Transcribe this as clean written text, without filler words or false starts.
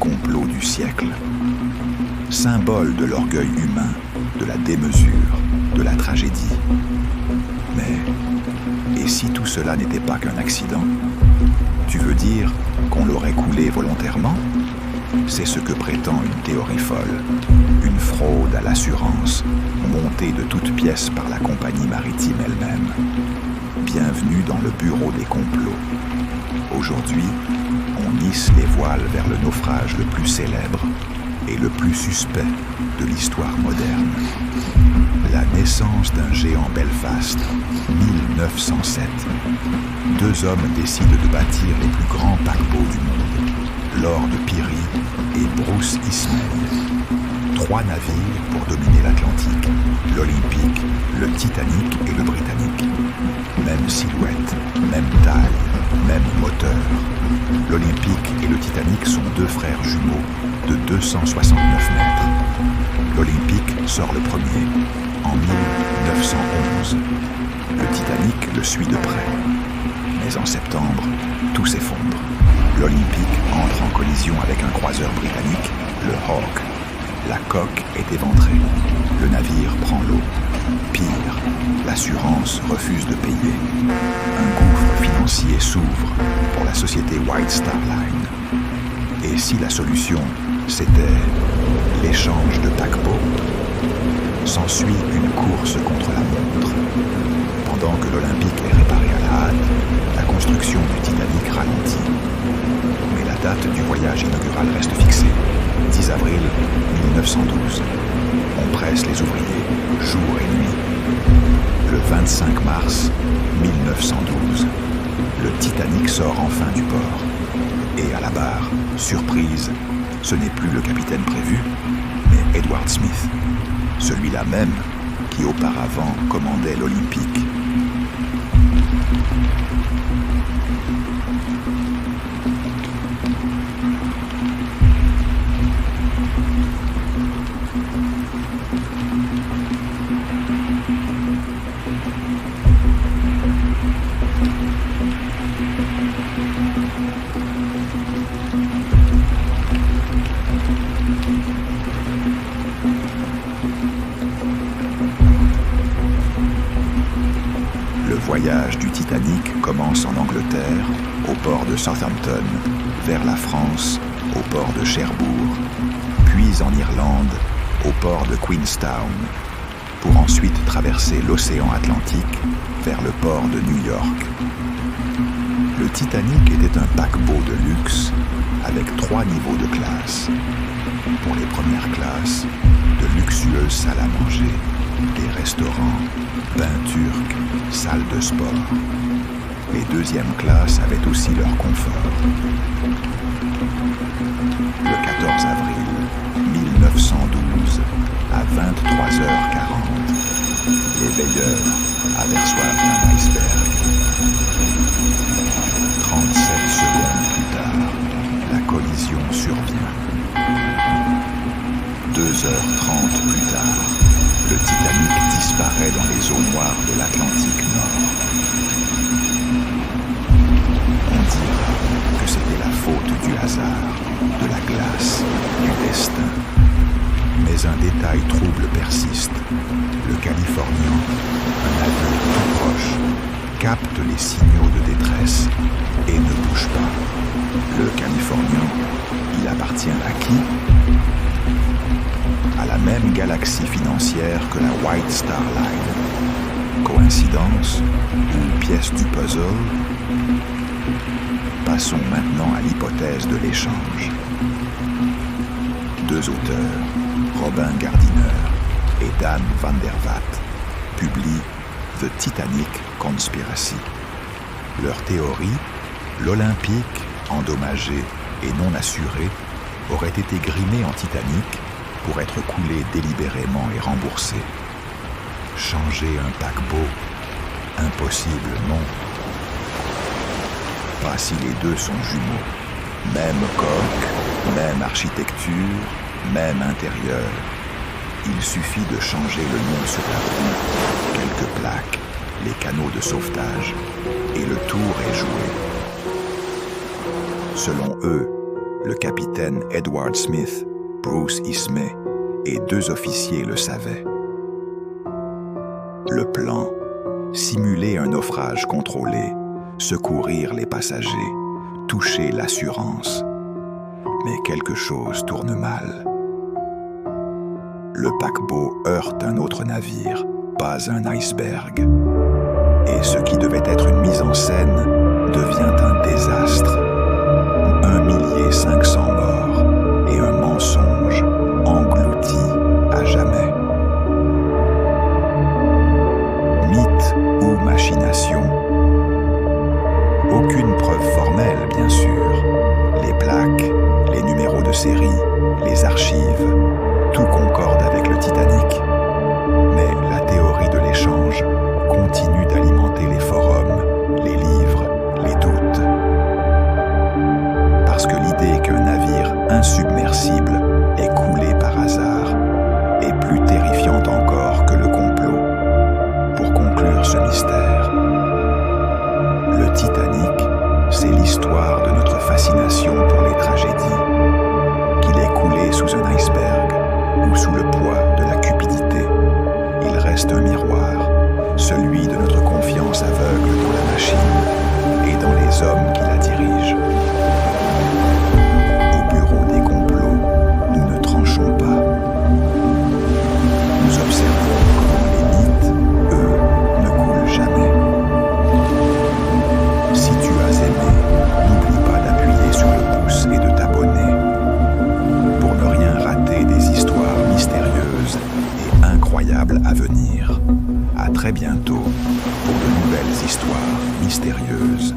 complot du siècle. Symbole de l'orgueil humain, de la démesure, de la tragédie. Mais, et si tout cela n'était pas qu'un accident? Tu veux dire qu'on l'aurait coulé volontairement? C'est ce que prétend une théorie folle, une fraude à l'assurance, montée de toutes pièces par la compagnie maritime elle-même. Bienvenue dans le bureau des complots. Aujourd'hui, on hisse les voiles vers le naufrage le plus célèbre et le plus suspect de l'histoire moderne. La naissance d'un géant Belfast, 1907. Deux hommes décident de bâtir les plus grands paquebots du monde, Lord Peary et Bruce Ismay. Trois navires pour dominer l'Atlantique, l'Olympique, le Titanic et le Britannique. Même silhouette, même taille, même moteur. L'Olympique et le Titanic sont deux frères jumeaux de 269 mètres. L'Olympique sort le premier, en 1911. Le Titanic le suit de près. Mais en septembre, tout s'effondre. L'Olympique entre en collision avec un croiseur britannique, le Hawke. La coque est éventrée. Le navire prend l'eau. Pire, l'assurance refuse de payer. Un gouffre financier s'ouvre pour la société White Star Line. Et si la solution, c'était l'échange de paquebots? S'ensuit une course contre la montre. Pendant que l'Olympique est réparé à la hâte, la construction du Titanic ralentit. Mais la date du voyage inaugural reste fixée, 10 avril 1912. On presse les ouvriers, jour et nuit. Le 25 mars 1912, le Titanic sort enfin du port. Et à la barre, surprise, ce n'est plus le capitaine prévu, mais Edward Smith, celui-là même qui auparavant commandait l'Olympique. Le voyage du Titanic commence en Angleterre, au port de Southampton, vers la France, au port de Cherbourg, puis en Irlande, au port de Queenstown, pour ensuite traverser l'océan Atlantique vers le port de New York. Le Titanic était un paquebot de luxe avec 3 niveaux de classe. Pour les premières classes, de luxueuses salles à manger, des restaurants, bains turcs, salles de sport. Les deuxièmes classes avaient aussi leur confort. Le 14 avril 1912, à 23h40, les veilleurs aperçoivent un iceberg. 37 secondes plus tard, la collision survient. 2h30 plus tard, le Titanic disparaît dans les eaux noires de l'Atlantique Nord. On dira que c'était la faute du hasard, de la glace, du destin. Mais un détail trouble persiste. Le Californien, un navire tout proche, capte les signaux de détresse et ne bouge pas. Le Californien, il appartient à qui? À la même galaxie financière que la White Star Line. Coïncidence ou pièce du puzzle? Passons maintenant à l'hypothèse de l'échange. Deux auteurs, Robin Gardiner et Dan van der Vaart, publient The Titanic Conspiracy. Leur théorie, l'Olympique, endommagé et non assuré, aurait été grimé en Titanic pour être coulé délibérément et remboursé. Changer un paquebot, impossible, non. Pas si les deux sont jumeaux. Même coque, même architecture, même intérieur. Il suffit de changer le nom sur la proue, quelques plaques, les canaux de sauvetage, et le tour est joué. Selon eux, Le capitaine Edward Smith, Bruce Ismay et 2 officiers le savaient. Le plan, simuler un naufrage contrôlé, secourir les passagers, toucher l'assurance. Mais quelque chose tourne mal. Le paquebot heurte un autre navire, pas un iceberg. Et ce qui devait être une mise en scène devient un désastre. 1 500 000 morts et un mensonge englouti à jamais. Mythe ou machination? Aucune preuve formelle, bien sûr. Les plaques, les numéros de série, les archives, tout concorde avec le Titanic. Mais la théorie de l'échange continue d'alimenter les forums, les livres, les doutes. Parce que l'idée qu'un navire insubmersible est coulé par hasard est plus terrifiante encore que le complot. Pour conclure ce mystère, le Titanic, c'est l'histoire de notre fascination pour les tragédies. Qu'il ait coulé sous un iceberg ou sous le poids de la cupidité, il reste un miroir, celui de notre confiance aveugle dans la machine et dans les hommes qui la dirigent. Au bureau des complots, nous ne tranchons pas. Nous observons comment les mythes, eux, ne coulent jamais. Si tu as aimé, n'oublie pas d'appuyer sur le pouce et de t'abonner pour ne rien rater des histoires mystérieuses et incroyables à venir. À très bientôt pour de nouvelles histoires mystérieuses.